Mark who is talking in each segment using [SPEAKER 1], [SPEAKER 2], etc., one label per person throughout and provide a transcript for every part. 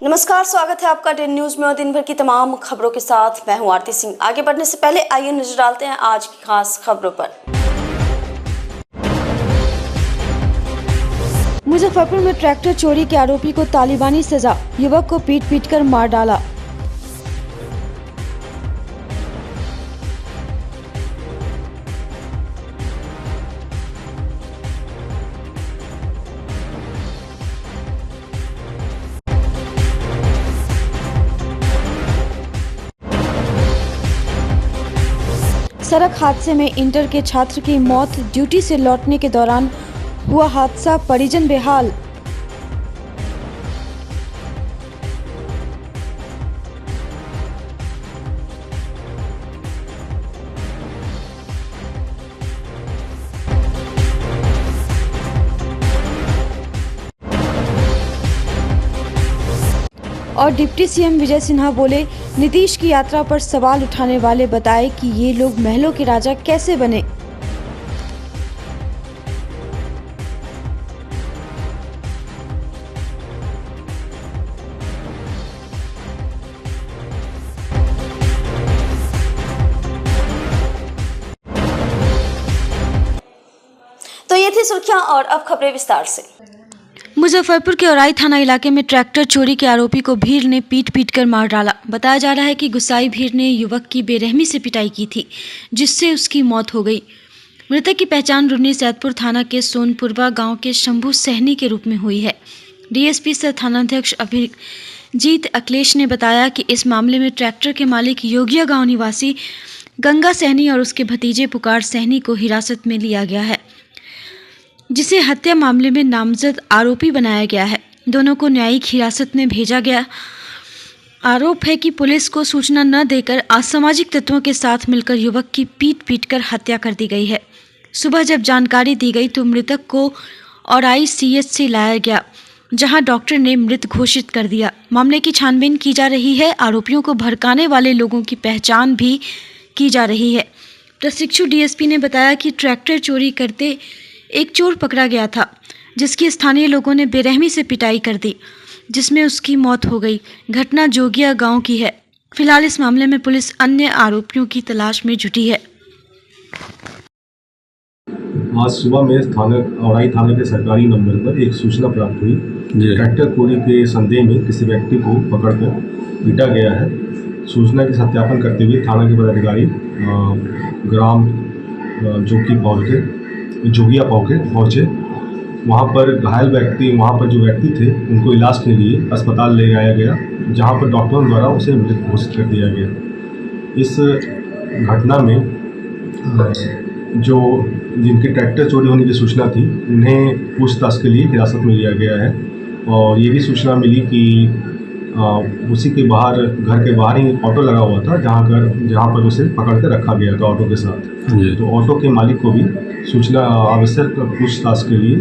[SPEAKER 1] नमस्कार, स्वागत है आपका डेन न्यूज में और दिन भर की तमाम खबरों के साथ मैं हूं आरती सिंह। आगे बढ़ने से पहले आइए नजर डालते हैं आज की खास खबरों पर। मुजफ्फरपुर में ट्रैक्टर चोरी के आरोपी को तालिबानी सजा, युवक को पीट पीट कर मार डाला। सड़क हादसे में इंटर के छात्र की मौत, ड्यूटी से लौटने के दौरान हुआ हादसा, परिजन बेहाल। और डिप्टी सीएम विजय सिन्हा बोले, नीतीश की यात्रा पर सवाल उठाने वाले बताए कि ये लोग महलों के राजा कैसे बने। तो ये थी सुर्खियां और अब खबरें विस्तार से। मुजफ्फरपुर के औराई थाना इलाके में ट्रैक्टर चोरी के आरोपी को भीड़ ने पीट पीट कर मार डाला। बताया जा रहा है कि गुस्साई भीड़ ने युवक की बेरहमी से पिटाई की थी, जिससे उसकी मौत हो गई। मृतक की पहचान रुन्नी सैदपुर थाना के सोनपुरवा गांव के शंभू सहनी के रूप में हुई है। डीएसपी सह थानाध्यक्ष अभिजीत अखिलेश ने बताया कि इस मामले में ट्रैक्टर के मालिक योगिया गाँव निवासी गंगा सहनी और उसके भतीजे पुकार सहनी को हिरासत में लिया गया है, जिसे हत्या मामले में नामजद आरोपी बनाया गया है। दोनों को न्यायिक हिरासत में भेजा गया। आरोप है कि पुलिस को सूचना न देकर असामाजिक तत्वों के साथ मिलकर युवक की पीट पीट कर हत्या कर दी गई है। सुबह जब जानकारी दी गई तो मृतक को औराई सीएचसी लाया गया, जहां डॉक्टर ने मृत घोषित कर दिया। मामले की छानबीन की जा रही है। आरोपियों को भड़काने वाले लोगों की पहचान भी की जा रही है। प्रशिक्षु डीएसपी ने बताया कि ट्रैक्टर चोरी करते एक चोर पकड़ा गया था, जिसकी स्थानीय लोगों ने बेरहमी से पिटाई कर दी, जिसमें उसकी मौत हो गई। घटना जोगिया गांव की है। फिलहाल इस मामले में पुलिस अन्य आरोपियों की तलाश में जुटी है।
[SPEAKER 2] आज सुबह में औराई थाने के सरकारी नंबर पर एक सूचना प्राप्त हुई। ट्रैक्टर चोरी के संदेह में किसी व्यक्ति को पकड़कर पीटा गया है। सूचना की सत्यापन करते हुए थाना के पदाधिकारी ग्राम जोगिया पहुँचे। वहाँ पर वहाँ पर जो व्यक्ति थे उनको इलाज के लिए अस्पताल ले जाया गया, जहाँ पर डॉक्टरों द्वारा उसे मृत घोषित कर दिया गया। इस घटना में जिनके ट्रैक्टर चोरी होने की सूचना थी, उन्हें पूछताछ के लिए हिरासत में लिया गया है। और ये भी सूचना मिली कि उसी के बाहर, घर के बाहर ही ऑटो लगा हुआ था, जहाँ पर उसे पकड़ के रखा गया था ऑटो के साथ। तो ऑटो के मालिक को भी सूचना आवश्यक पूछताछ के लिए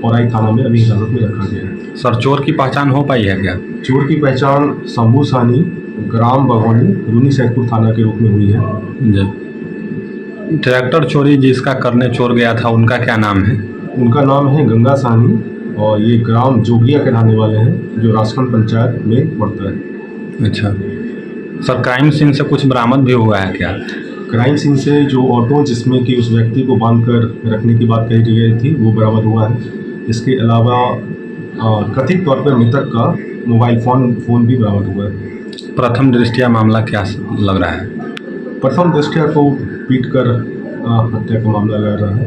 [SPEAKER 2] औराई थाना में अभी हिरासत में रखा गया है।
[SPEAKER 3] सर, चोर की पहचान हो पाई है क्या?
[SPEAKER 2] चोर की पहचान शंभू सहनी, ग्राम बगौनी, रुन्नी सैदपुर थाना के रूप में हुई है।
[SPEAKER 3] ट्रैक्टर चोरी जिसका करने चोर गया था, उनका क्या नाम है?
[SPEAKER 2] उनका नाम है गंगा सहनी और ये ग्राम जोगिया के रहने वाले हैं, जो राजखंड पंचायत में पड़ता है।
[SPEAKER 3] अच्छा सर, क्राइम सीन से कुछ बरामद भी हुआ है क्या?
[SPEAKER 2] क्राइम सीन से जो ऑटो जिसमें कि उस व्यक्ति को बांधकर रखने की बात कही गई थी, वो बरामद हुआ है। इसके अलावा कथित तौर पर मृतक का मोबाइल फ़ोन भी बरामद हुआ है।
[SPEAKER 3] प्रथम दृष्टया मामला क्या लग रहा है?
[SPEAKER 2] प्रथम दृष्टया तो पीट कर हत्या का मामला लग रहा है।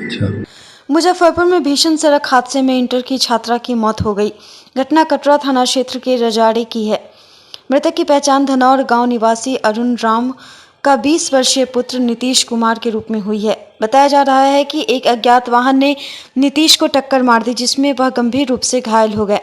[SPEAKER 3] अच्छा।
[SPEAKER 1] मुजफ्फरपुर में भीषण सड़क हादसे में इंटर की छात्रा की मौत हो गई। घटना कटरा थाना क्षेत्र के रजाड़े की है। मृतक की पहचान धनौर गांव निवासी अरुण राम का 20 वर्षीय पुत्र नीतीश कुमार के रूप में हुई है। बताया जा रहा है कि एक अज्ञात वाहन ने नीतीश को टक्कर मार दी, जिसमें वह गंभीर रूप से घायल हो गए।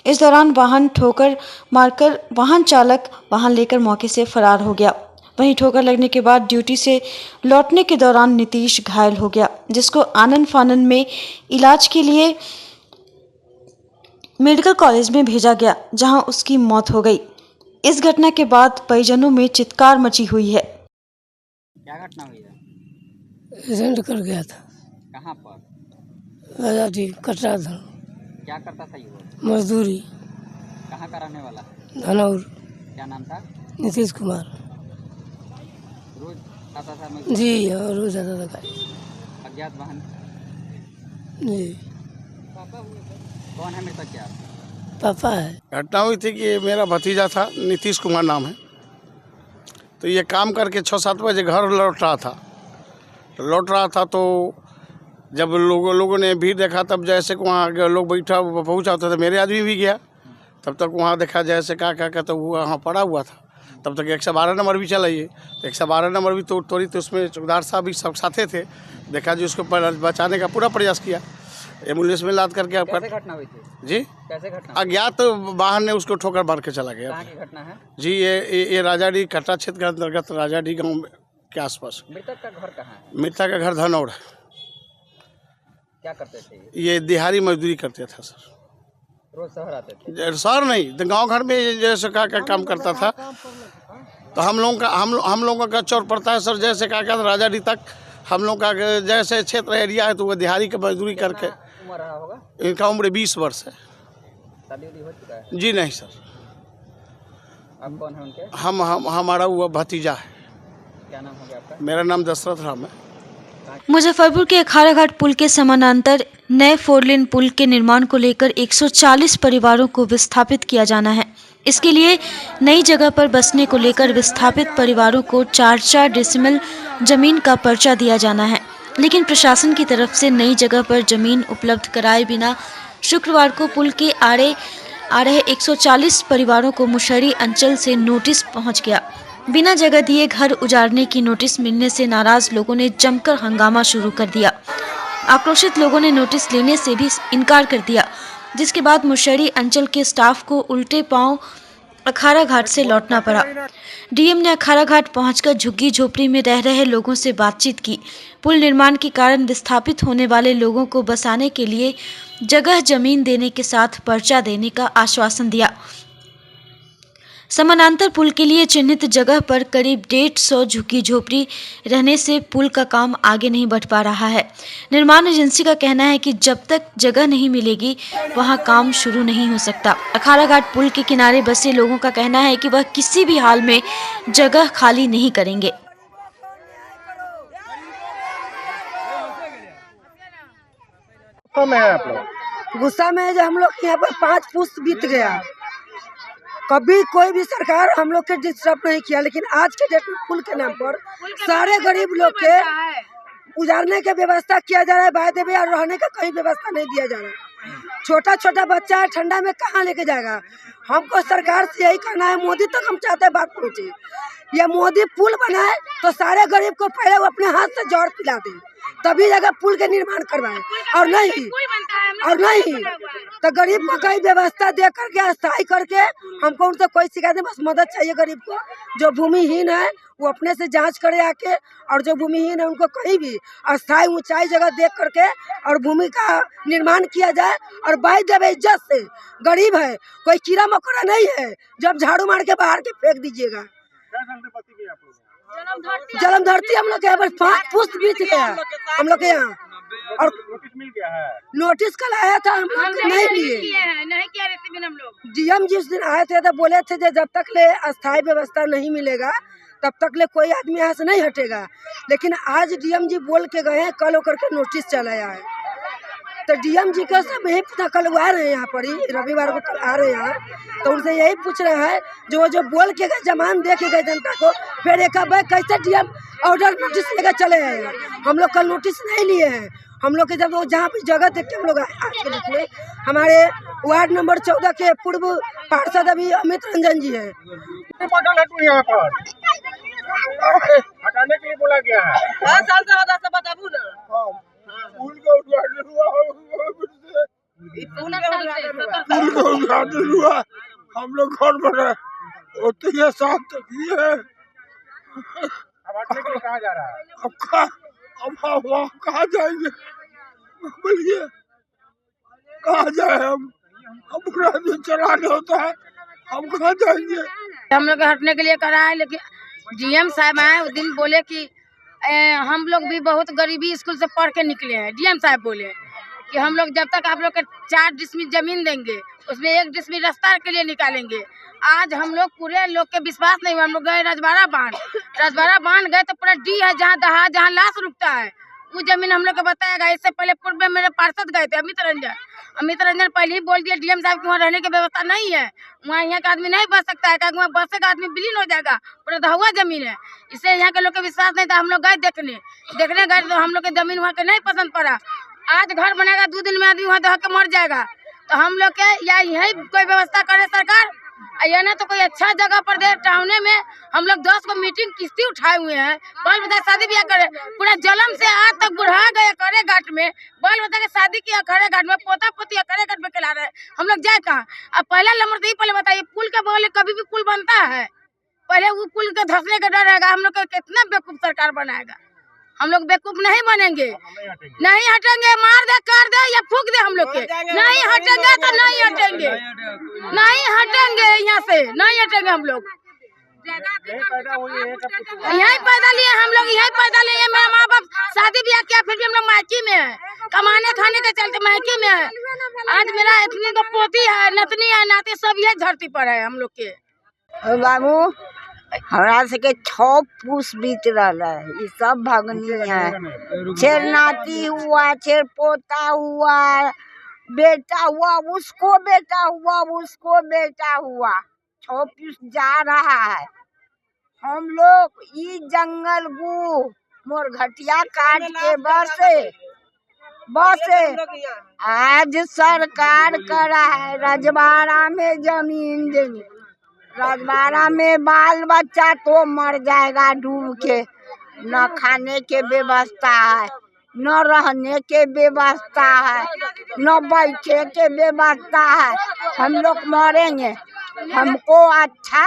[SPEAKER 1] इस दौरान वाहन ठोकर मारकर वाहन चालक वाहन लेकर मौके से फरार हो गया। वहीं ठोकर लगने के बाद ड्यूटी से लौटने के दौरान नीतीश घायल हो गया, जिसको आनन फानन में इलाज के लिए मेडिकल कॉलेज में भेजा गया, जहां उसकी मौत हो गई। इस घटना के बाद परिजनों में चित्कार मची हुई है।
[SPEAKER 4] क्या घटना हुई है?
[SPEAKER 5] एजेंट कर गया था।
[SPEAKER 4] कहाँ पर?
[SPEAKER 5] आजादी कटरा था।
[SPEAKER 4] क्या करता था ये?
[SPEAKER 5] मजदूरी।
[SPEAKER 4] कहाँ का रहने वाला?
[SPEAKER 5] धनौर।
[SPEAKER 4] क्या नाम था?
[SPEAKER 5] नीतीश कुमार।
[SPEAKER 4] रोज आता था मजदूर?
[SPEAKER 5] जी हाँ, रोज आता था गाड़ी।
[SPEAKER 4] अज्ञात वाहन?
[SPEAKER 5] जी।
[SPEAKER 4] कौन है मृतक? क्या
[SPEAKER 5] पापा है।
[SPEAKER 6] घटना हुई थी कि मेरा भतीजा था, नीतीश कुमार नाम है। तो ये काम करके 6-7 बजे घर लौट रहा था तो जब लोगों ने भीड़ देखा, तब जैसे कि वहाँ लोग पहुँचा होता था, मेरे आदमी भी गया। तब तक वहाँ देखा जैसे क्या तो वहाँ पड़ा हुआ था। तब तक 112 नंबर भी चलाइए, तो 112 नंबर भी तोड़ी, तो उसमें चौकीदार साहब भी सब साथे थे। देखा जी, उसको बचाने का पूरा प्रयास किया, एम्बुलेंस में लाद करके।
[SPEAKER 4] कैसे घटना हुई थी
[SPEAKER 6] जी,
[SPEAKER 4] कैसे घटना?
[SPEAKER 6] अज्ञात वाहन ने उसको ठोकर मार के चला गया।
[SPEAKER 4] कहाँ की घटना है? जी,
[SPEAKER 6] ये राजाडी कट्टा क्षेत्र के अंतर्गत राजाडी गांव के आसपास।
[SPEAKER 4] मृतक का घर कहाँ है?
[SPEAKER 6] मृतक का घर धनौर है।
[SPEAKER 4] क्या करते थे
[SPEAKER 6] ये दिहाड़ी मजदूरी करते था सर।
[SPEAKER 4] रोज शहर आते थे?
[SPEAKER 6] शहर नहीं, तो गांव घर में जैसे क्या काम करता था। तो हम लोगों का चौर पड़ता है सर, जैसे क्या राजाडी तक हम लोग का जैसे क्षेत्र एरिया है, तो वो दिहाड़ी की मजदूरी करके।
[SPEAKER 4] उम्र रहा होगा?
[SPEAKER 6] इनका उम्र 20 वर्ष है।
[SPEAKER 4] शादी हो चुका है?
[SPEAKER 6] जी नहीं सर।
[SPEAKER 4] आप कौन है उनके?
[SPEAKER 6] हमारा वो भतीजा है।
[SPEAKER 4] क्या नाम हो गया आपका?
[SPEAKER 6] मेरा नाम दशरथ राम है।
[SPEAKER 1] मुजफ्फरपुर के अखाड़ा घाट पुल के समानांतर नए 4 लेन पुल के निर्माण को लेकर 140 परिवारों को विस्थापित किया जाना है। इसके लिए नई जगह पर बसने को लेकर विस्थापित परिवारों को 4-4 डेसिमल जमीन का पर्चा दिया जाना है, लेकिन प्रशासन की तरफ से नई जगह पर जमीन उपलब्ध कराए बिना शुक्रवार को पुल के आड़े आ रहे 140 परिवारों को मुशहरी अंचल से नोटिस पहुंच गया। बिना जगह दिए घर उजाड़ने की नोटिस मिलने से नाराज लोगों ने जमकर हंगामा शुरू कर दिया। आक्रोशित लोगों ने नोटिस लेने से भी इनकार कर दिया, जिसके बाद मुशहरी अंचल के स्टाफ को उल्टे पांव अखाड़ा घाट से लौटना पड़ा। डीएम ने अखाड़ा घाट पहुंचकर झुग्गी झोपड़ी में रह रहे लोगों से बातचीत की। पुल निर्माण के कारण विस्थापित होने वाले लोगों को बसाने के लिए जगह जमीन देने के साथ पर्चा देने का आश्वासन दिया। समानांतर पुल के लिए चिन्हित जगह पर करीब 150 झुग्गी झोपड़ी रहने से पुल का काम आगे नहीं बढ़ पा रहा है। निर्माण एजेंसी का कहना है कि जब तक जगह नहीं मिलेगी वहां काम शुरू नहीं हो सकता। अखाड़ा घाट पुल के किनारे बसे लोगों का कहना है कि वह किसी भी हाल में जगह खाली नहीं करेंगे।
[SPEAKER 7] गुस्सा में है जो हम लोग यहाँ पर 5 पुस्त बीत गया, कभी कोई भी सरकार हम लोग के डिस्टर्ब नहीं किया, लेकिन आज के डेट में पुल के नाम पर सारे गरीब लोग के उजाड़ने की व्यवस्था किया जा रहा है। वायदे में रहने का कहीं व्यवस्था नहीं दिया जा रहा है। छोटा छोटा बच्चा है, ठंडा में कहाँ लेके जाएगा। हमको सरकार से यही कहना है, मोदी तक हम चाहते हैं बात पहुँचे। ये मोदी पुल बनाए तो सारे गरीब को पहले वो अपने हाथ से जड़ पिला दे, तभी जगह पुल के निर्माण करवाए, और नहीं तो गरीब को कई व्यवस्था दे करके अस्थायी करके। हमको उनसे कोई शिकायत नहीं, बस मदद चाहिए गरीब को। जो भूमिहीन है वो अपने से जांच करे आके, और जो भूमिहीन है उनको कहीं भी अस्थायी ऊंचाई जगह देख करके और भूमि का निर्माण किया जाए। और बाई देवे इज्जत से, गरीब है, कोई कीड़ा मकोड़ा नहीं है, जब झाड़ू मार के बाहर के फेंक दीजिएगा। जन्म धरती हम लोग के यहाँ पर 5 पुस्त बीत गया हम लोग के यहाँ, और नोटिस कल आया था, हम लोग नहीं लिए। डीएम जिस दिन आए थे तो बोले थे जब तक ले अस्थायी व्यवस्था नहीं मिलेगा तब तक ले कोई आदमी यहाँ से नहीं हटेगा, लेकिन आज डीएम जी बोल के गए हैं, कल होकर के नोटिस चलाया है। तो डीएम जी का सब यही पता, कल आ रहे हैं यहाँ पर ही, रविवार को कल आ रहे हैं यहाँ, तो उनसे यही पूछ रहा है जो बोल के गए, जमान दे के गए जनता को, फिर एक भाई कैसे डीएम ऑर्डर नोटिस लेकर चले आएगा। हम लोग कल नोटिस नहीं लिए हैं। हम लोग के जब वो जहाँ भी जगह देख के हम लोग आज के डेट में, हमारे वार्ड नंबर 14 के पूर्व पार्षद अभी अमित रंजन जी है।
[SPEAKER 6] हटाने के लिए बोला गया है।
[SPEAKER 7] 5 साल से बताबू ना,
[SPEAKER 6] पुल का उद्घाटन हुआ, हम लोग घर बना होते हैं, साथ तक ये है। अब हटने के लिए कहा जा रहा है? अब कहाँ जाएंगे, बोलिए कहाँ जाए हम पूरा दिन चलाने होता है, हम कहाँ जाएंगे।
[SPEAKER 8] हम लोग हटने के लिए करा है, लेकिन डीएम साहब आए उस दिन बोले कि हम लोग भी बहुत गरीबी स्कूल से पढ़ के निकले हैं। डीएम साहब बोले कि हम लोग जब तक आप लोग के 4 डिसमिल जमीन देंगे उसमें 1 डिसमिल रास्ता के लिए निकालेंगे। आज हम लोग पूरे लोग के विश्वास नहीं हुआ। हम लोग गए रजवाड़ा बांध गए तो पूरा डी है जहाँ लाश रुकता है वो जमीन हम लोग को बताएगा। इससे पहले पूर्व में मेरे पार्षद गए थे अमित रंजन पहले ही बोल दिया डीएम साहब की वहाँ रहने की व्यवस्था नहीं है, वहाँ यहाँ का आदमी नहीं बस सकता है, वहाँ बसेगा आदमी विलीन हो जाएगा, पूरा दहुआ जमीन है। इससे यहाँ के लोग के विश्वास नहीं था। हम लोग गए देखने गए तो हम लोग के जमीन वहाँ के नहीं पसंद पड़ा। आज घर बनेगा 2 दिन में आदमी वहाँ दह के मर जाएगा। तो हम लोग के या यही कोई व्यवस्था करे सरकार या ना तो कोई अच्छा जगह पर दे। टाउने में हम लोग 10 को मीटिंग किस्ती उठाए हुए हैं, बाल बच्चा शादी ब्याह करे, पूरा जन्म से आज तक बुढ़ा गए करे घाट में, बाल बच्चा के शादी किया खड़े घाट में, पोता पोती खड़े घाट में खिला रहे हैं। हम लोग जाए कहाँ? अब पहला नंबर तो ये पहले बताइए पुल के बगल कभी भी पुल बनता है, पहले वो पुल के धंसने का डर रहेगा। हम लोग का कितना बेवकूफ सरकार बनाएगा। हम लोग बेवकूफ नहीं बनेंगे, नहीं हटेंगे, मार दे कर दे या फूक दे, हम लोग के नहीं हटेंगे तो नहीं हटेंगे, नहीं हटेंगे, यहाँ से नहीं हटेंगे। हम लोग यही पैदा लिए, हम लोग यही पैदा लिए। मेरा माँ बाप शादी ब्याह किया फिर भी हम लोग मायके में है, कमाने खाने के चलते मायके में है। आज मेरा इतनी तो पोती है, नतनी है, नाती सब यही धरती पर है हम लोग के।
[SPEAKER 9] बाबू हमरा से के 6 पूस बीत रहा है, ये सब भगनी है। छेर नाती हुआ, छेर पोता हुआ, बेटा हुआ, उसको बेटा हुआ, उसको बेटा हुआ, 6 पूस जा रहा है। हम लोग ये जंगल गु मोर घटिया काट के बसे आज सरकार करा है रजवाड़ा में जमीन देने। रजवाड़ा में बाल बच्चा तो मर जाएगा डूब के, न खाने के व्यवस्था है, न रहने के व्यवस्था है, न बैठे के व्यवस्था है। हम लोग मरेंगे, हमको अच्छा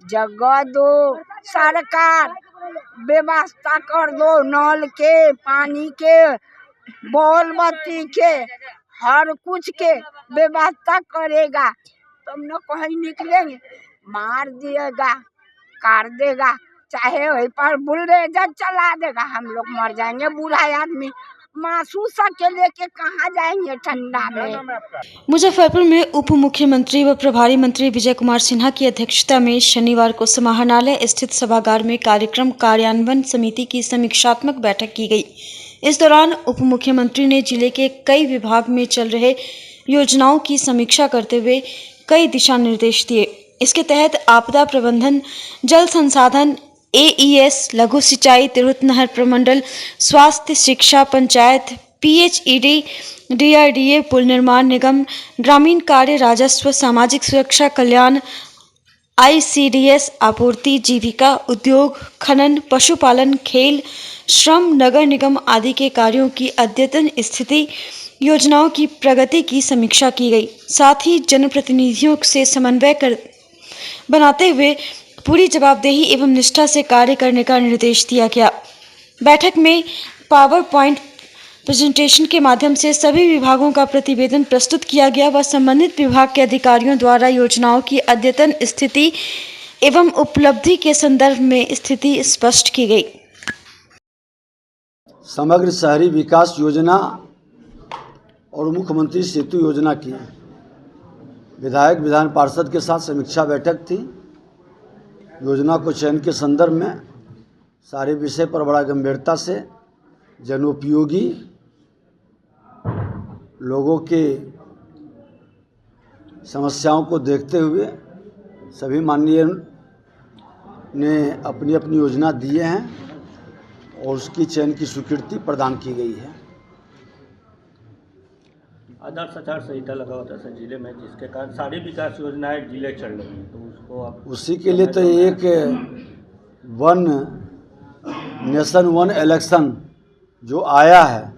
[SPEAKER 9] जगह दो, सरकार व्यवस्था कर दो, नल के, पानी के, बॉल बत्ती के, हर कुछ के व्यवस्था करेगा तब न कहीं निकलेंगे। मार दिएगा, काट देगा, चाहे वहीं पर बुलडोजर चला देगा, हम लोग मर जाएंगे। बूढ़ा आदमी मासूम के लेके कहाँ जाएंगे ठंडा में।
[SPEAKER 1] मुजफ्फरपुर में उप मुख्यमंत्री व प्रभारी मंत्री विजय कुमार सिन्हा की अध्यक्षता में शनिवार को समाहरणालय स्थित सभागार में कार्यक्रम कार्यान्वयन समिति की समीक्षात्मक बैठक की गई। इस दौरान उप मुख्यमंत्री ने जिले के कई विभाग में चल रहे योजनाओं की समीक्षा करते हुए कई दिशा निर्देश दिए। इसके तहत आपदा प्रबंधन, जल संसाधन, AES, लघु सिंचाई, तिरहुत नहर प्रमंडल, स्वास्थ्य, शिक्षा, पंचायत, PHED, DRDA, पुल निर्माण निगम, ग्रामीण कार्य, राजस्व, सामाजिक सुरक्षा, कल्याण, ICDS, आपूर्ति, जीविका, उद्योग, खनन, पशुपालन, खेल, श्रम, नगर निगम आदि के कार्यों की अद्यतन स्थिति, योजनाओं की प्रगति की समीक्षा की गई। साथ ही जनप्रतिनिधियों से समन्वय बनाते हुए पूरी जवाबदेही एवं निष्ठा से कार्य करने का निर्देश दिया गया। बैठक में पावर पॉइंट प्रेजेंटेशन के माध्यम से सभी विभागों का प्रतिवेदन प्रस्तुत किया गया व संबंधित विभाग के अधिकारियों द्वारा योजनाओं की अद्यतन स्थिति एवं उपलब्धि के संदर्भ में स्थिति स्पष्ट की गई।
[SPEAKER 10] समग्र शहरी विकास योजना और मुख्यमंत्री सेतु योजना की विधायक विधान पार्षद के साथ समीक्षा बैठक थी। योजना को चयन के संदर्भ में सारे विषय पर बड़ा गंभीरता से जनोपयोगी लोगों के समस्याओं को देखते हुए सभी माननीय ने अपनी अपनी योजना दिए हैं और उसकी चयन की स्वीकृति प्रदान की गई है।
[SPEAKER 11] आदर्श आचार संहिता लगा होता है जिले में, जिसके कारण सारी विकास योजनाएं जिले चल रही हैं, तो उसको आप
[SPEAKER 10] उसी के लिए तो एक वन नेशन वन इलेक्शन जो आया है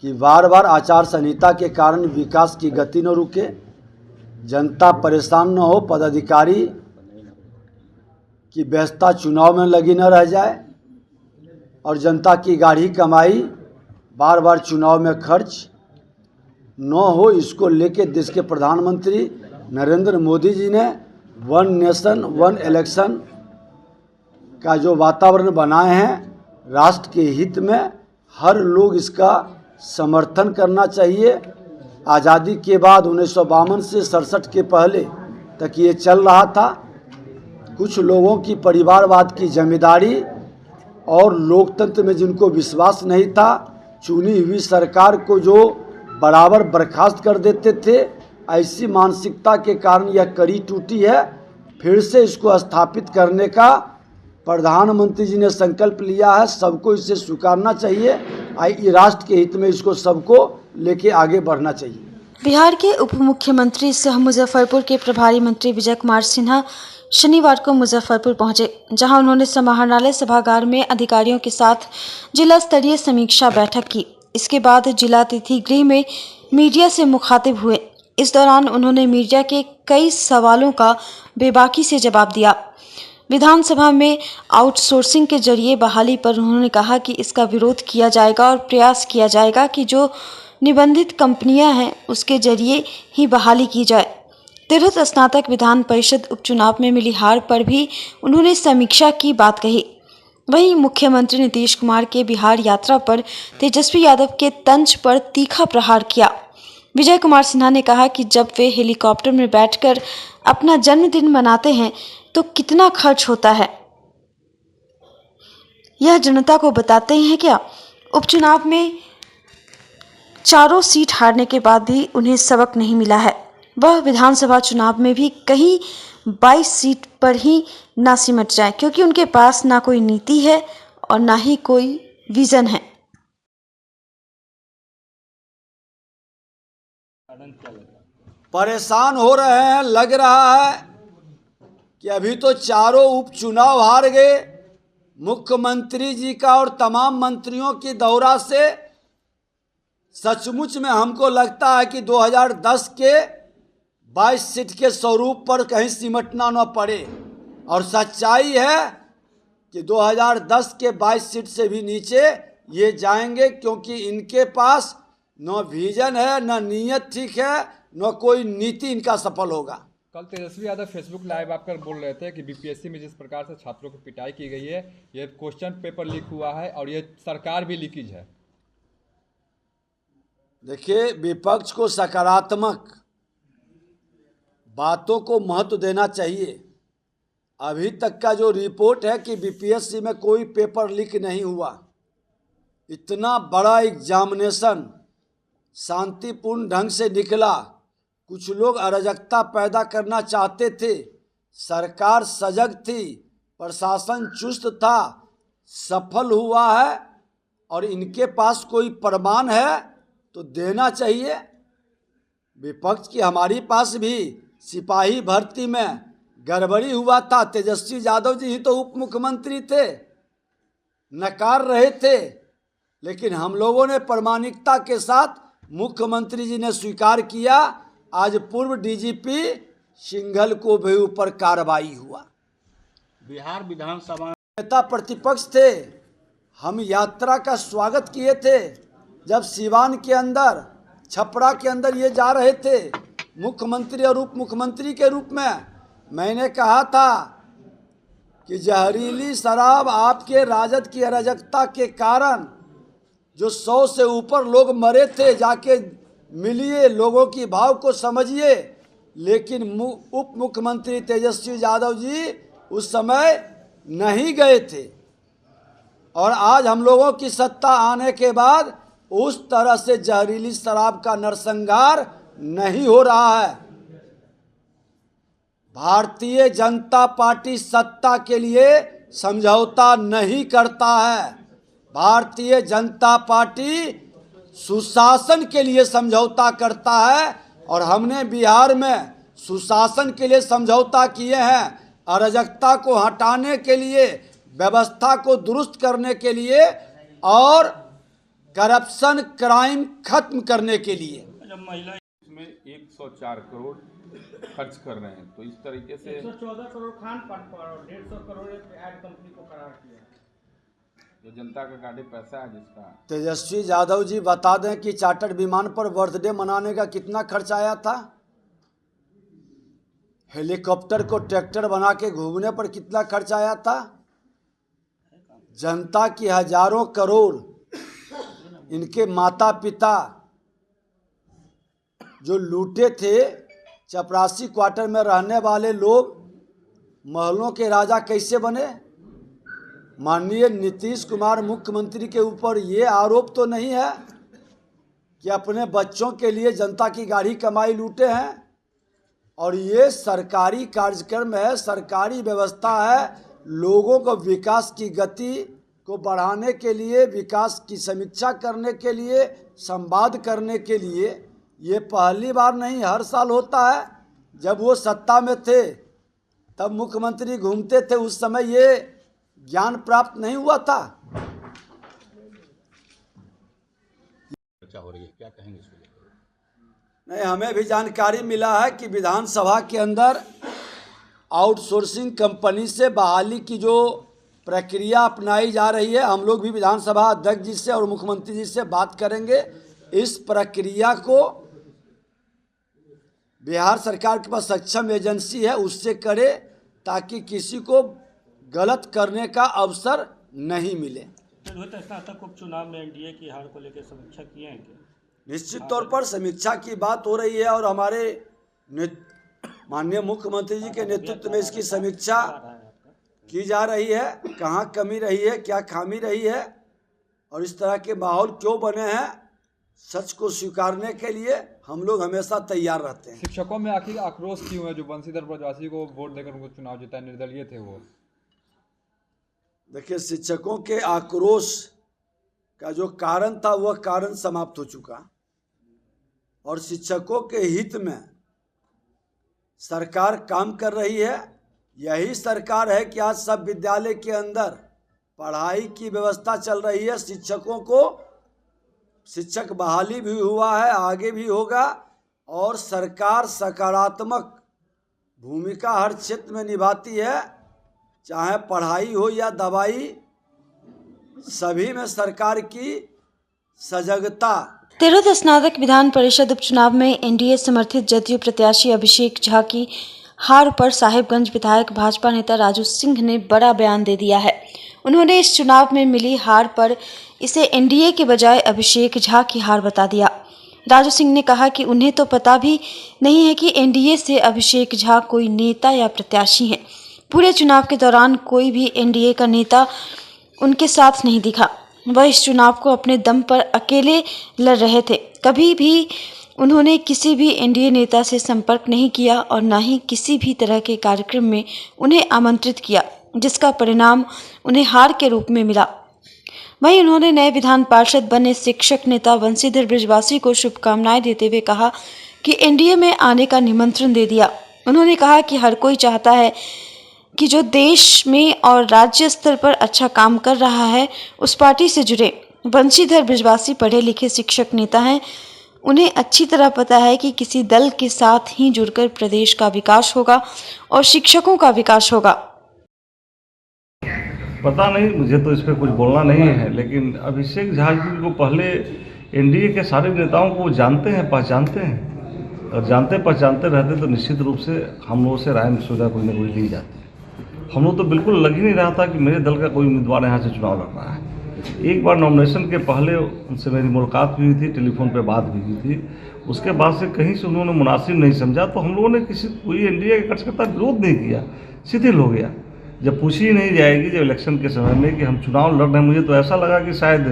[SPEAKER 10] कि बार बार आचार संहिता के कारण विकास की गति न रुके, जनता परेशान न हो, पदाधिकारी की व्यस्तता चुनाव में लगी न रह जाए और जनता की गाढ़ी कमाई बार बार चुनाव में खर्च न हो, इसको लेके देश के प्रधानमंत्री नरेंद्र मोदी जी ने वन नेशन वन इलेक्शन का जो वातावरण बनाए हैं, राष्ट्र के हित में हर लोग इसका समर्थन करना चाहिए। आज़ादी के बाद 1952 से 67 के पहले तक ये चल रहा था। कुछ लोगों की परिवारवाद की जिम्मेदारी और लोकतंत्र में जिनको विश्वास नहीं था, चुनी हुई सरकार को जो बराबर बर्खास्त कर देते थे, ऐसी मानसिकता के कारण यह कड़ी टूटी है। फिर से इसको स्थापित करने का प्रधानमंत्री जी ने संकल्प लिया है। सबको इसे स्वीकारना चाहिए। ये राष्ट्र के हित में इसको सबको लेके आगे बढ़ना चाहिए।
[SPEAKER 1] बिहार के उप मुख्यमंत्री सह मुजफ्फरपुर के प्रभारी मंत्री विजय कुमार सिन्हा शनिवार को मुजफ्फरपुर पहुंचे, जहां उन्होंने समाहरणालय सभागार में अधिकारियों के साथ जिला स्तरीय समीक्षा बैठक की। इसके बाद जिला अतिथि गृह में मीडिया से मुखातिब हुए। इस दौरान उन्होंने मीडिया के कई सवालों का बेबाकी से जवाब दिया। विधानसभा में आउटसोर्सिंग के जरिए बहाली पर उन्होंने कहा कि इसका विरोध किया जाएगा और प्रयास किया जाएगा कि जो निबंधित कंपनियां हैं उसके जरिए ही बहाली की जाए। तिरहुत स्नातक विधान परिषद उपचुनाव में मिली हार पर भी उन्होंने समीक्षा की बात कही। वहीं मुख्यमंत्री नीतीश कुमार के बिहार यात्रा पर तेजस्वी यादव के तंज पर तीखा प्रहार किया। विजय कुमार सिन्हा ने कहा कि जब वे हेलीकॉप्टर में बैठकर अपना जन्मदिन मनाते हैं तो कितना खर्च होता है, यह जनता को बताते हैं क्या? उपचुनाव में चारों सीट हारने के बाद भी उन्हें सबक नहीं मिला है। वह विधानसभा चुनाव में भी कहीं 22 सीट पर ही ना सिमट जाए, क्योंकि उनके पास ना कोई नीति है और ना ही कोई विजन है।
[SPEAKER 10] परेशान हो रहे हैं। लग रहा है कि अभी तो चारों उपचुनाव हार गए। मुख्यमंत्री जी का और तमाम मंत्रियों की दौरा से सचमुच में हमको लगता है कि 2010 के 22 सीट के स्वरूप पर कहीं सिमटना न पड़े। और सच्चाई है कि 2010 के 22 सीट से भी नीचे ये जाएंगे, क्योंकि इनके पास न विजन है, न नीयत ठीक है, न कोई नीति इनका सफल होगा।
[SPEAKER 12] कल तेजस्वी यादव फेसबुक लाइव आकर बोल रहे थे कि बीपीएससी में जिस प्रकार से छात्रों की पिटाई की गई है, ये क्वेश्चन पेपर लीक हुआ है और ये सरकार भी लीकेज है।
[SPEAKER 10] देखिए, विपक्ष को सकारात्मक बातों को महत्व देना चाहिए। अभी तक का जो रिपोर्ट है कि बीपीएससी में कोई पेपर लीक नहीं हुआ। इतना बड़ा एग्जामिनेशन शांतिपूर्ण ढंग से निकला। कुछ लोग अराजकता पैदा करना चाहते थे, सरकार सजग थी, प्रशासन चुस्त था, सफल हुआ है। और इनके पास कोई प्रमाण है तो देना चाहिए। विपक्ष की हमारी पास भी सिपाही भर्ती में गड़बड़ी हुआ था। तेजस्वी यादव जी ही तो उप मुख्यमंत्री थे, नकार रहे थे, लेकिन हम लोगों ने प्रामाणिकता के साथ मुख्यमंत्री जी ने स्वीकार किया। आज पूर्व डीजीपी सिंघल को भी ऊपर कार्रवाई हुआ।
[SPEAKER 11] बिहार विधानसभा
[SPEAKER 10] नेता प्रतिपक्ष थे, हम यात्रा का स्वागत किए थे। जब सिवान के अंदर, छपरा के अंदर ये जा रहे थे मुख्यमंत्री और उप मुख्यमंत्री के रूप में, मैंने कहा था कि जहरीली शराब आपके राजद की अराजकता के कारण जो 100 से ऊपर लोग मरे थे, जाके मिलिए, लोगों की भाव को समझिए। लेकिन उप मुख्यमंत्री तेजस्वी यादव जी उस समय नहीं गए थे। और आज हम लोगों की सत्ता आने के बाद उस तरह से जहरीली शराब का नरसंहार नहीं हो रहा है। भारतीय जनता पार्टी सत्ता के लिए समझौता नहीं करता है। भारतीय जनता पार्टी सुशासन के लिए समझौता करता है। और हमने बिहार में सुशासन के लिए समझौता किए हैं, अराजकता को हटाने के लिए, व्यवस्था को दुरुस्त करने के लिए और करप्शन क्राइम खत्म करने के लिए।
[SPEAKER 13] इसमें 104 करोड़ खर्च कर रहे हैं, तो इस तरीके से
[SPEAKER 11] 114 करोड़ खान पान पर और 150 करोड़ ऐड कंपनी को करार किया।
[SPEAKER 13] जो जनता का काटे पैसा है जिसका।
[SPEAKER 10] तेजस्वी यादव जी बता दें कि चार्टर्ड विमान पर बर्थडे मनाने का कितना खर्च आया था, हेलीकॉप्टर को ट्रैक्टर बना के घूमने पर कितना खर्च आया था, जनता की हजारों करोड़ इनके माता पिता जो लूटे थे, चपरासी क्वार्टर में रहने वाले लोग महलों के राजा कैसे बने? माननीय नीतीश कुमार मुख्यमंत्री के ऊपर ये आरोप तो नहीं है कि अपने बच्चों के लिए जनता की गाड़ी कमाई लूटे हैं? और ये सरकारी कार्यक्रम है, सरकारी व्यवस्था है, लोगों को विकास की गति को बढ़ाने के लिए, विकास की समीक्षा करने के लिए, संवाद करने के लिए। ये पहली बार नहीं, हर साल होता है। जब वो सत्ता में थे तब मुख्यमंत्री घूमते थे, उस समय ये ज्ञान प्राप्त नहीं हुआ था।
[SPEAKER 14] चर्चा हो रही है, क्या कहेंगे इसको?
[SPEAKER 10] नहीं, हमें भी जानकारी मिला है कि विधानसभा के अंदर आउटसोर्सिंग कंपनी से बहाली की जो प्रक्रिया अपनाई जा रही है, हम लोग भी विधानसभा अध्यक्ष जी से और मुख्यमंत्री जी से बात करेंगे। इस प्रक्रिया को बिहार सरकार के पास सक्षम एजेंसी है, उससे करे, ताकि किसी को गलत करने का अवसर नहीं मिले।
[SPEAKER 11] स्नातक उपचुनाव में एनडीए की हार को लेकर समीक्षा किए हैं क्या?
[SPEAKER 10] निश्चित तौर पर समीक्षा की बात हो रही है और हमारे माननीय मुख्यमंत्री जी के नेतृत्व में इसकी समीक्षा की जा रही है। कहाँ कमी रही है, क्या खामी रही है और इस तरह के माहौल क्यों बने हैं, सच को स्वीकारने के लिए हम लोग हमेशा तैयार रहते हैं।
[SPEAKER 12] शिक्षकों में आखिर आक्रोश क्यों है? जो बंशीधर ब्रजवासी को वोट देकर उनको चुनाव जीता, निर्दलीय थे वो।
[SPEAKER 10] देखिए, शिक्षकों के आक्रोश का जो कारण था वह कारण समाप्त हो चुका और शिक्षकों के हित में सरकार काम कर रही है। यही सरकार है कि आज सब विद्यालय के अंदर पढ़ाई की व्यवस्था चल रही है। शिक्षकों को शिक्षक बहाली भी हुआ है, आगे भी होगा और सरकार सकारात्मक भूमिका हर क्षेत्र में निभाती है, चाहे पढ़ाई हो या दवाई, सभी में सरकार की सजगता।
[SPEAKER 1] तिरहुत स्नातक विधान परिषद उपचुनाव में एनडीए समर्थित जदयू प्रत्याशी अभिषेक झा की हार पर साहिबगंज विधायक भाजपा नेता राजू सिंह ने बड़ा बयान दे दिया है। उन्होंने इस चुनाव में मिली हार पर इसे एनडीए के बजाय अभिषेक झा की हार बता दिया। राजू सिंह ने कहा कि उन्हें तो पता भी नहीं है कि एनडीए से अभिषेक झा कोई नेता या प्रत्याशी हैं। पूरे चुनाव के दौरान कोई भी एनडीए का नेता उनके साथ नहीं दिखा। वह इस चुनाव को अपने दम पर अकेले लड़ रहे थे। कभी भी उन्होंने किसी भी एनडीए नेता से संपर्क नहीं किया और न ही किसी भी तरह के कार्यक्रम में उन्हें आमंत्रित किया, जिसका परिणाम उन्हें हार के रूप में मिला। वहीं उन्होंने नए विधान पार्षद बने शिक्षक नेता बंशीधर ब्रजवासी को शुभकामनाएं देते हुए कहा कि एनडीए में आने का निमंत्रण दे दिया। उन्होंने कहा कि हर कोई चाहता है कि जो देश में और राज्य स्तर पर अच्छा काम कर रहा है उस पार्टी से जुड़े। बंशीधर ब्रजवासी पढ़े लिखे शिक्षक नेता हैं। उन्हें अच्छी तरह पता है कि किसी दल के साथ ही जुड़कर प्रदेश का विकास होगा और शिक्षकों का विकास होगा।
[SPEAKER 3] पता नहीं, मुझे तो इस पर कुछ बोलना नहीं है, लेकिन अभिषेक झा जी को पहले एनडीए के सारे नेताओं को जानते हैं, पहचानते हैं और जानते पहचानते रहते तो निश्चित रूप से हम लोगों से राय मशविरा कोई ना कोई ली जाती। हम लोग तो बिल्कुल लग ही नहीं रहा था कि मेरे दल का कोई उम्मीदवार यहाँ से चुनाव लड़ रहा है। एक बार नॉमिनेशन के पहले उनसे मेरी मुलाकात भी हुई थी, टेलीफोन पे बात भी हुई थी। उसके बाद से कहीं से उन्होंने मुनासिब नहीं समझा, तो हम लोगों ने कोई एनडीए के कार्यकर्ता विरोध नहीं किया, शिथिल हो गया। जब पूछी ही नहीं जाएगी जब इलेक्शन के समय में कि हम चुनाव लड़ रहे हैं, मुझे तो ऐसा लगा कि शायद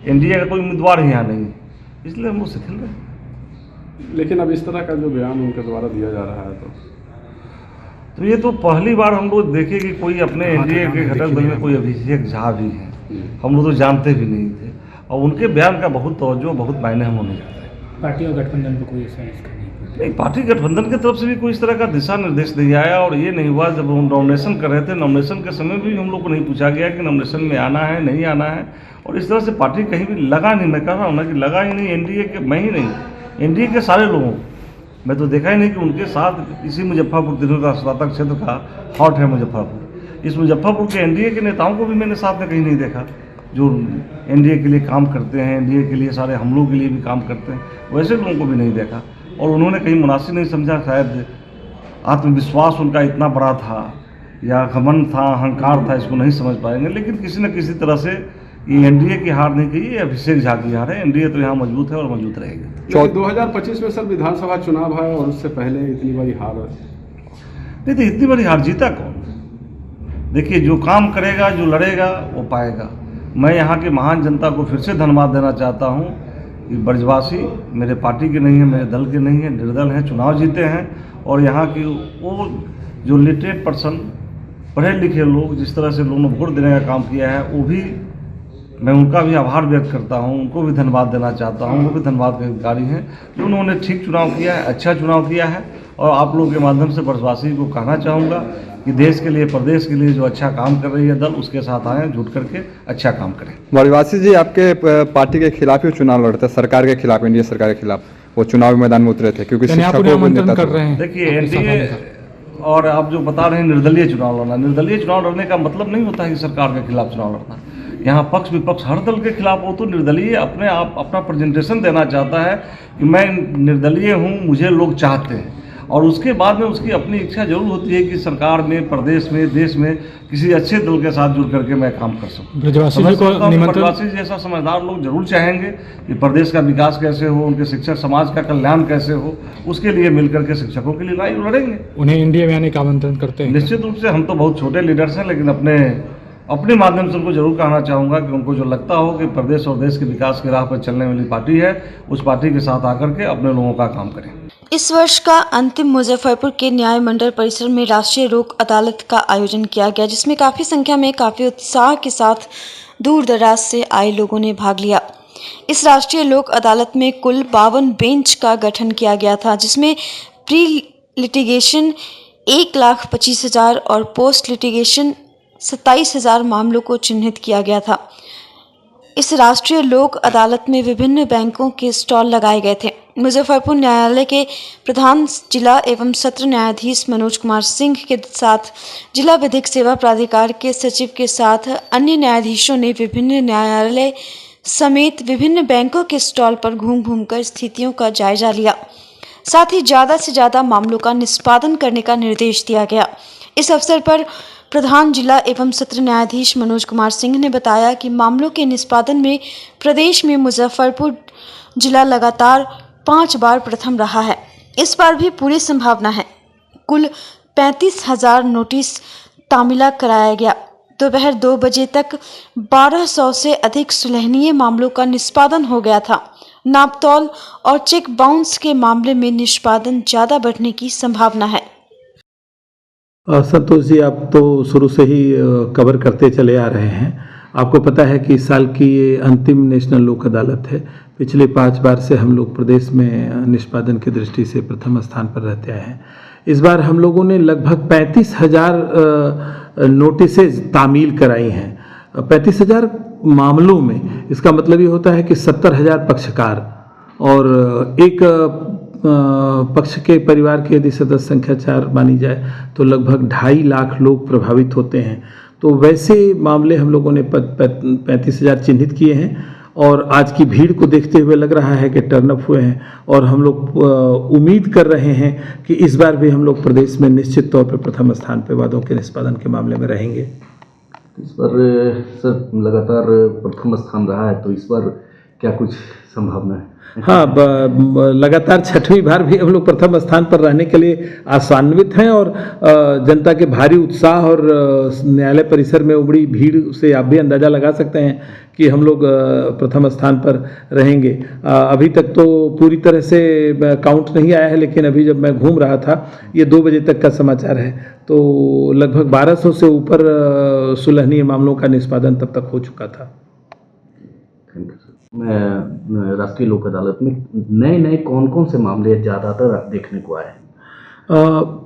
[SPEAKER 3] एनडीए का कोई उम्मीदवार ही यहाँ नहीं है, इसलिए हम लोग शिथिल रहे।
[SPEAKER 13] लेकिन अब इस तरह का जो बयान उनके द्वारा दिया जा रहा है
[SPEAKER 3] तो ये तो पहली बार हम लोग देखे कि कोई अपने एनडीए के घटक दल में कोई अभिषेक झा भी हैं। हम लोग तो जानते भी नहीं थे और उनके बयान का बहुत तवज्जो, बहुत मायने हम लोग नहीं जानते।
[SPEAKER 11] पार्टी और गठबंधन को कोई
[SPEAKER 3] नहीं, पार्टी गठबंधन की तरफ से भी कोई इस तरह का दिशा निर्देश नहीं आया और ये नहीं हुआ। जब हम नॉमिनेशन कर रहे थे, नॉमिनेशन के समय भी हम लोग को नहीं पूछा गया कि नॉमिनेशन में आना है नहीं आना है, और इस तरह से पार्टी कहीं भी लगा नहीं। मैं कह रहा हूँ ना कि लगा ही नहीं एनडीए के, मैं ही नहीं, एनडीए के सारे लोगों, मैं तो देखा ही नहीं कि उनके साथ इसी मुजफ्फरपुर दिनों का स्नातक क्षेत्र का हॉट है मुजफ्फरपुर, इस मुजफ्फरपुर के एनडीए के नेताओं को भी मैंने साथ में कहीं नहीं देखा जो एनडीए के लिए काम करते हैं, एनडीए के लिए सारे हमलों के लिए भी काम करते हैं, वैसे लोगों को भी नहीं देखा। और उन्होंने कहीं मुनासिब नहीं समझा, शायद आत्मविश्वास उनका इतना बड़ा था या घमंड था, अहंकार था, इसको नहीं समझ पाएंगे। लेकिन किसी न किसी तरह से ये एनडीए की हार नहीं कही, ये अभिषेक झा की हार है। एनडीए तो यहाँ मजबूत है और मजबूत रहेगी।
[SPEAKER 15] 2025 में सर विधानसभा चुनाव है और उससे पहले इतनी बड़ी हार
[SPEAKER 3] नहीं तो इतनी बड़ी हार जीता कौन? देखिए, जो काम करेगा, जो लड़ेगा वो पाएगा। मैं यहाँ की महान जनता को फिर से धन्यवाद देना चाहता हूँ कि ब्रजवासी मेरे पार्टी के नहीं है, मेरे दल के नहीं है, निर्दल हैं, चुनाव जीते हैं। और यहाँ की वो जो लिटरेट पर्सन, पढ़े लिखे लोग, जिस तरह से लोगों ने वोट देने का काम किया है, वो भी मैं उनका भी आभार व्यक्त करता हूँ, उनको भी धन्यवाद देना चाहता हूँ। वो भी धन्यवाद के अधिकारी हैं कि उन्होंने ठीक चुनाव किया है, अच्छा चुनाव किया है। और आप लोगों के माध्यम से ब्रजवासी को कहना चाहूँगा कि देश के लिए, प्रदेश के लिए जो अच्छा काम कर रही है दल, उसके साथ आएँ, जुट करके अच्छा काम करें।
[SPEAKER 12] ब्रजवासी जी आपके पार्टी के खिलाफ ही चुनाव लड़ते, सरकार के खिलाफ, एनडीए सरकार के खिलाफ वो चुनावी मैदान में उतरे थे क्योंकि शिक्षकों को नेता कर रहे हैं।
[SPEAKER 3] देखिए, एनडीए और आप जो बता रहे हैं निर्दलीय चुनाव लड़ना, निर्दलीय चुनाव लड़ने का मतलब नहीं होता है कि सरकार के खिलाफ चुनाव लड़ना। यहाँ पक्ष विपक्ष हर दल के खिलाफ हो, तो निर्दलीय अपने आप अपना प्रेजेंटेशन देना चाहता है कि मैं निर्दलीय हूँ, मुझे लोग चाहते हैं। और उसके बाद में उसकी अपनी इच्छा जरूर होती है कि सरकार में, प्रदेश में, देश में किसी अच्छे दल के साथ जुड़ करके मैं काम कर सकूं। ब्रजवासी जैसा समझदार लोग जरूर चाहेंगे कि प्रदेश का विकास कैसे हो, उनके शिक्षक समाज का कल्याण कैसे हो, उसके लिए मिलकर के शिक्षकों के लिए लड़ाई लड़ेंगे।
[SPEAKER 12] उन्हें इंडिया में आने का आमंत्रण करते हैं।
[SPEAKER 3] निश्चित रूप से हम तो बहुत छोटे लीडर्स हैं, लेकिन अपने माध्यम से उनको जरूर कहना चाहूँगा कि उनको जो लगता हो कि प्रदेश और देश के विकास की राह पर चलने वाली पार्टी है, उस पार्टी के साथ आकर के अपने लोगों का काम करें।
[SPEAKER 1] इस वर्ष का अंतिम मुजफ्फरपुर के न्याय मंडल परिसर में राष्ट्रीय लोक अदालत का आयोजन किया गया, जिसमें काफ़ी संख्या में काफ़ी उत्साह के साथ दूर दराज से आए लोगों ने भाग लिया। इस राष्ट्रीय लोक अदालत में कुल 52 बेंच का गठन किया गया था, जिसमें प्री लिटिगेशन 1,25,000 और पोस्ट लिटिगेशन 27,000 मामलों को चिन्हित किया गया था। इस राष्ट्रीय लोक अदालत में विभिन्न बैंकों के स्टॉल लगाए गए थे। मुजफ्फरपुर न्यायालय के प्रधान जिला एवं सत्र न्यायाधीश मनोज कुमार सिंह के साथ जिला विधिक सेवा प्राधिकार के सचिव के साथ अन्य न्यायाधीशों ने विभिन्न न्यायालय समेत विभिन्न बैंकों के स्टॉल पर घूम कर स्थितियों का जायजा लिया। साथ ही ज़्यादा से ज़्यादा मामलों का निष्पादन करने का निर्देश दिया गया। इस अवसर पर प्रधान जिला एवं सत्र न्यायाधीश मनोज कुमार सिंह ने बताया कि मामलों के निष्पादन में प्रदेश में मुजफ्फरपुर जिला लगातार 5 बार प्रथम रहा है। इस बार भी पूरी संभावना है। कुल 35,000 नोटिस तामीला कराया गया। दोपहर 2 बजे तक 1200 से अधिक सुलहनीय मामलों का निष्पादन हो गया था। नापतौल और चेक बाउंस के मामले में निष्पादन ज़्यादा बढ़ने की संभावना है।
[SPEAKER 16] संतोष जी, आप तो शुरू से ही कवर करते चले आ रहे हैं। आपको पता है कि इस साल की ये अंतिम नेशनल लोक अदालत है। पिछले 5 बार से हम लोग प्रदेश में निष्पादन की दृष्टि से प्रथम स्थान पर रहते आए हैं। इस बार हम लोगों ने लगभग 35,000 नोटिसेज तामील कराई हैं। 35,000 मामलों में इसका मतलब ये होता है कि 70,000 पक्षकार और एक पक्ष के परिवार की यदि सदस्य संख्या 4 मानी जाए तो लगभग 2.5 लाख लोग प्रभावित होते हैं। तो वैसे मामले हम लोगों ने 35,000 चिन्हित किए हैं और आज की भीड़ को देखते हुए लग रहा है कि टर्नअप हुए हैं और हम लोग उम्मीद कर रहे हैं कि इस बार भी हम लोग प्रदेश में निश्चित तौर पर प्रथम स्थान पर वादों के निष्पादन के मामले में रहेंगे।
[SPEAKER 14] इस बार सर लगातार प्रथम स्थान रहा है, तो इस बार क्या कुछ संभावना है?
[SPEAKER 16] हाँ, लगातार 6वीं बार भी हम लोग प्रथम स्थान पर रहने के लिए आशान्वित हैं और जनता के भारी उत्साह और न्यायालय परिसर में उमड़ी भीड़ से आप भी अंदाज़ा लगा सकते हैं कि हम लोग प्रथम स्थान पर रहेंगे। अभी तक तो पूरी तरह से काउंट नहीं आया है, लेकिन अभी जब मैं घूम रहा था, ये 2 बजे तक का समाचार है, तो लगभग 1200 से ऊपर सुलहनीय मामलों का निष्पादन तब तक हो चुका था।
[SPEAKER 14] मैं राष्ट्रीय लोक अदालत में नए कौन से मामले ज़्यादातर देखने को आए हैं?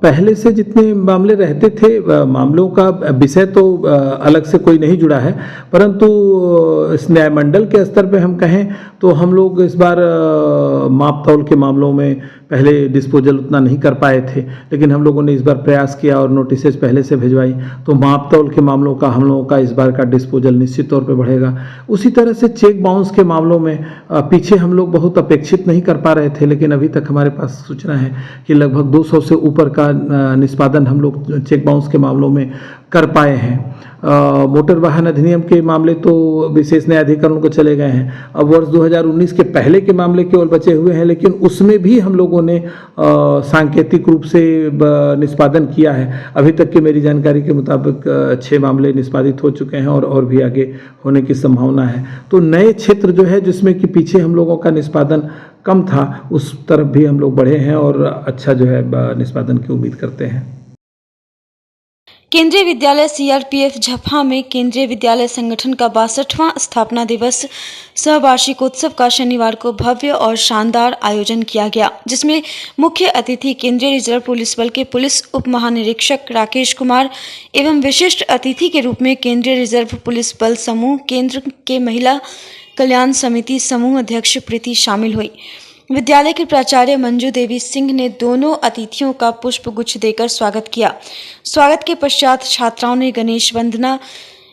[SPEAKER 16] पहले से जितने मामले रहते थे, मामलों का विषय तो अलग से कोई नहीं जुड़ा है, परंतु इस न्यायमंडल के स्तर पे हम कहें तो हम लोग इस बार माप तौल के मामलों में पहले डिस्पोजल उतना नहीं कर पाए थे, लेकिन हम लोगों ने इस बार प्रयास किया और नोटिसेज पहले से भिजवाई, तो माप तौल के मामलों का हम लोगों का इस बार का डिस्पोजल निश्चित तौर पे बढ़ेगा। उसी तरह से चेक बाउंस के मामलों में पीछे हम लोग बहुत अपेक्षित नहीं कर पा रहे थे, लेकिन अभी तक हमारे पास सूचना है कि लगभग 200 से ऊपर का निष्पादन हम लोग चेक बाउंस के मामलों में कर पाए हैं। मोटर वाहन अधिनियम के मामले तो विशेष न्यायाधिकरण को चले गए हैं। अब वर्ष 2019 के पहले के मामले केवल बचे हुए हैं, लेकिन उसमें भी हम लोगों ने सांकेतिक रूप से निष्पादन किया है। अभी तक की मेरी जानकारी के मुताबिक 6 मामले निष्पादित हो चुके हैं और भी आगे होने की संभावना है। तो नए क्षेत्र जो है जिसमें कि पीछे हम लोगों का निष्पादन कम था, उस तरफ भी हम लोग बढ़े हैं और अच्छा जो है निष्पादन की उम्मीद करते हैं।
[SPEAKER 1] केंद्रीय विद्यालय सीआरपीएफ झपहा में केंद्रीय विद्यालय संगठन का 62वां स्थापना दिवस सह वार्षिकोत्सव का शनिवार को भव्य और शानदार आयोजन किया गया, जिसमें मुख्य अतिथि केंद्रीय रिजर्व पुलिस बल के पुलिस उप महानिरीक्षक राकेश कुमार एवं विशिष्ट अतिथि के रूप में केंद्रीय रिजर्व पुलिस बल समूह केंद्र के महिला कल्याण समिति समूह अध्यक्ष प्रीति शामिल हुई। विद्यालय के प्राचार्य मंजू देवी सिंह ने दोनों अतिथियों का पुष्प गुच्छ देकर स्वागत किया। स्वागत के पश्चात छात्राओं ने गणेश वंदना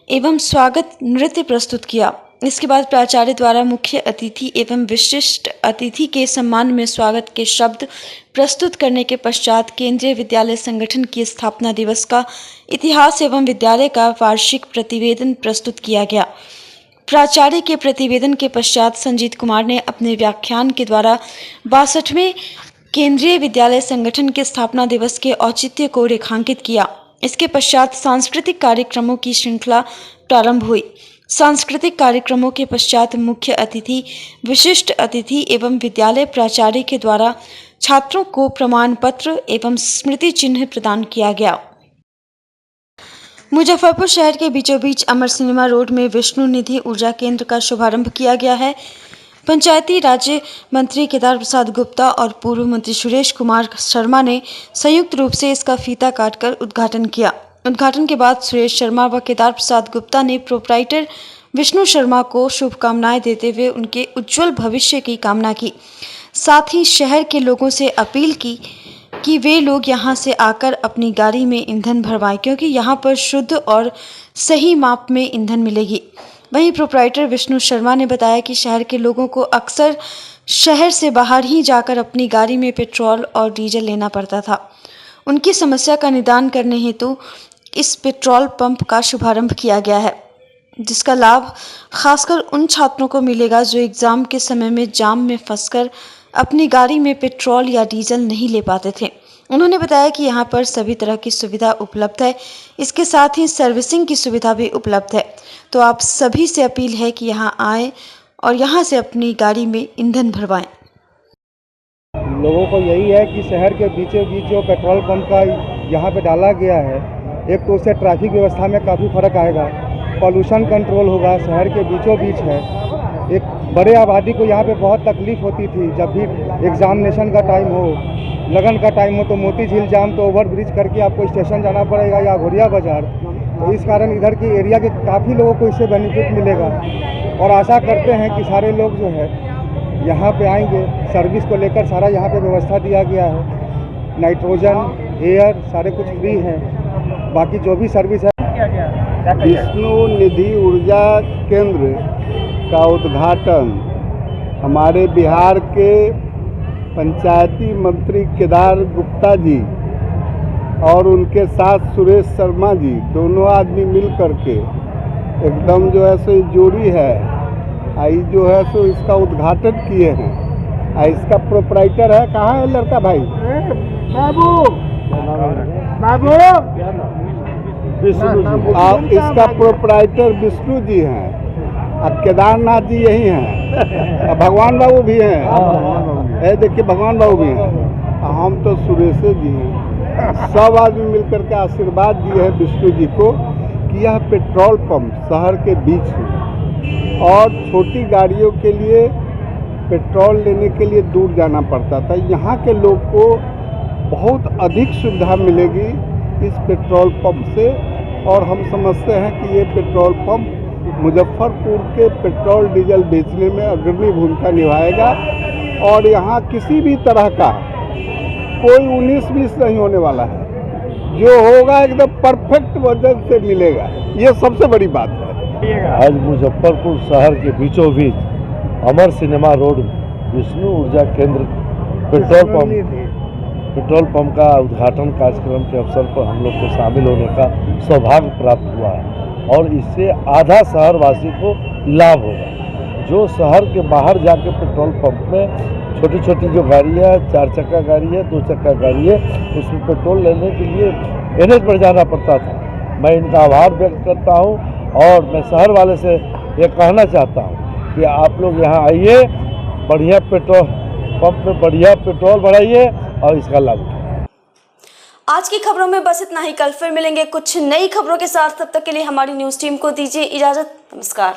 [SPEAKER 1] एवं स्वागत नृत्य प्रस्तुत किया। इसके बाद प्राचार्य द्वारा मुख्य अतिथि एवं विशिष्ट अतिथि के सम्मान में स्वागत के शब्द प्रस्तुत करने के पश्चात केंद्रीय विद्यालय संगठन की स्थापना दिवस का इतिहास एवं विद्यालय का वार्षिक प्रतिवेदन प्रस्तुत किया गया। प्राचार्य के प्रतिवेदन के पश्चात संजीत कुमार ने अपने व्याख्यान के द्वारा 62वें केंद्रीय विद्यालय संगठन के स्थापना दिवस के औचित्य को रेखांकित किया। इसके पश्चात सांस्कृतिक कार्यक्रमों की श्रृंखला प्रारंभ हुई। सांस्कृतिक कार्यक्रमों के पश्चात मुख्य अतिथि, विशिष्ट अतिथि एवं विद्यालय प्राचार्य के द्वारा छात्रों को प्रमाण पत्र एवं स्मृति चिन्ह प्रदान किया गया। मुजफ्फरपुर शहर के बीचों बीच अमर सिनेमा रोड में विष्णु निधि ऊर्जा केंद्र का शुभारंभ किया गया है। पंचायती राज्य मंत्री केदार प्रसाद गुप्ता और पूर्व मंत्री सुरेश कुमार शर्मा ने संयुक्त रूप से इसका फीता काटकर उद्घाटन किया। उद्घाटन के बाद सुरेश शर्मा व केदार प्रसाद गुप्ता ने प्रोप्राइटर विष्णु शर्मा को शुभकामनाएं देते हुए उनके उज्जवल भविष्य की कामना की। साथ ही शहर के लोगों से अपील की कि वे लोग यहां से आकर अपनी गाड़ी में ईंधन भरवाएं, क्योंकि यहां पर शुद्ध और सही माप में ईंधन मिलेगी। वहीं प्रोप्राइटर विष्णु शर्मा ने बताया कि शहर के लोगों को अक्सर शहर से बाहर ही जाकर अपनी गाड़ी में पेट्रोल और डीजल लेना पड़ता था। उनकी समस्या का निदान करने हेतु इस पेट्रोल पंप का शुभारंभ किया गया है, जिसका लाभ खासकर उन छात्रों को मिलेगा जो एग्जाम के समय में जाम में फंसकर अपनी गाड़ी में पेट्रोल या डीजल नहीं ले पाते थे। उन्होंने बताया कि यहाँ पर सभी तरह की सुविधा उपलब्ध है, इसके साथ ही सर्विसिंग की सुविधा भी उपलब्ध है। तो आप सभी से अपील है कि यहाँ आएं और यहाँ से अपनी गाड़ी में ईंधन भरवाएं।
[SPEAKER 17] लोगों को यही है कि शहर के बीचों बीच जो पेट्रोल पंप का यहाँ पे डाला गया है, एक तो उससे ट्रैफिक व्यवस्था में काफ़ी फ़र्क आएगा, पॉल्यूशन कंट्रोल होगा। शहर के बीचों बीच है, एक बड़े आबादी को यहाँ पे बहुत तकलीफ़ होती थी। जब भी एग्जामिनेशन का टाइम हो, लगन का टाइम हो, तो मोती झील जाम तो ओवर ब्रिज करके आपको स्टेशन जाना पड़ेगा या घोड़िया बाज़ार। तो इस कारण इधर की एरिया के काफ़ी लोगों को इससे बेनिफिट मिलेगा और आशा करते हैं कि सारे लोग जो है यहाँ पे आएंगे। सर्विस को लेकर सारा यहाँ पे व्यवस्था दिया गया है, नाइट्रोजन, एयर सारे कुछ फ्री हैं। बाकी जो भी सर्विस है।
[SPEAKER 6] विष्णु निधि ऊर्जा केंद्र का उद्घाटन हमारे बिहार के पंचायती मंत्री केदार गुप्ता जी और उनके साथ सुरेश शर्मा जी, दोनों आदमी मिल करके एकदम जो है सो जोड़ी है, आई जो है सो इसका उद्घाटन किए हैं। इसका प्रोप्राइटर है, कहाँ है लड़का भाई? बाबू बाबू इसका प्रोप्राइटर विष्णु जी हैं और केदारनाथ जी यही हैं और भगवान बाबू भी हैं। देखिए भगवान बाबू भी हैं, हम तो सुरेश जी हैं। सब आदमी मिलकर के आशीर्वाद दिए हैं विष्णु जी को कि यह पेट्रोल पंप शहर के बीच है और छोटी गाड़ियों के लिए पेट्रोल लेने के लिए दूर जाना पड़ता था। यहाँ के लोग को बहुत अधिक सुविधा मिलेगी इस पेट्रोल पंप से और हम समझते हैं कि ये पेट्रोल पंप मुजफ्फरपुर के पेट्रोल डीजल बेचने में अग्रणी भूमिका निभाएगा और यहाँ किसी भी तरह का कोई 19-20 नहीं होने वाला है। जो होगा एकदम परफेक्ट वजन से मिलेगा, ये सबसे बड़ी बात है।
[SPEAKER 18] आज मुजफ्फरपुर शहर के बीचों बीच अमर सिनेमा रोड विष्णु ऊर्जा केंद्र पेट्रोल पंप का उद्घाटन कार्यक्रम के अवसर पर हम लोग को शामिल होने का सौभाग्य प्राप्त हुआ है। और इससे आधा शहरवासी को लाभ होगा। जो शहर के बाहर जाके पेट्रोल पंप में छोटी छोटी जो गाड़ी है, 4 चक्का गाड़ी है, 2 चक्का गाड़ी है, उसमें पेट्रोल लेने के लिए एनएच पर जाना पड़ता था। मैं इनका आभार व्यक्त करता हूँ और मैं शहर वाले से ये कहना चाहता हूँ कि आप लोग यहाँ आइए, बढ़िया पेट्रोल पंप में बढ़िया पेट्रोल भराइए और इसका लाभ उठाइए।
[SPEAKER 1] आज की खबरों में बस इतना ही। कल फिर मिलेंगे कुछ नई खबरों के साथ। तब तक के लिए हमारी न्यूज़ टीम को दीजिए इजाज़त। नमस्कार।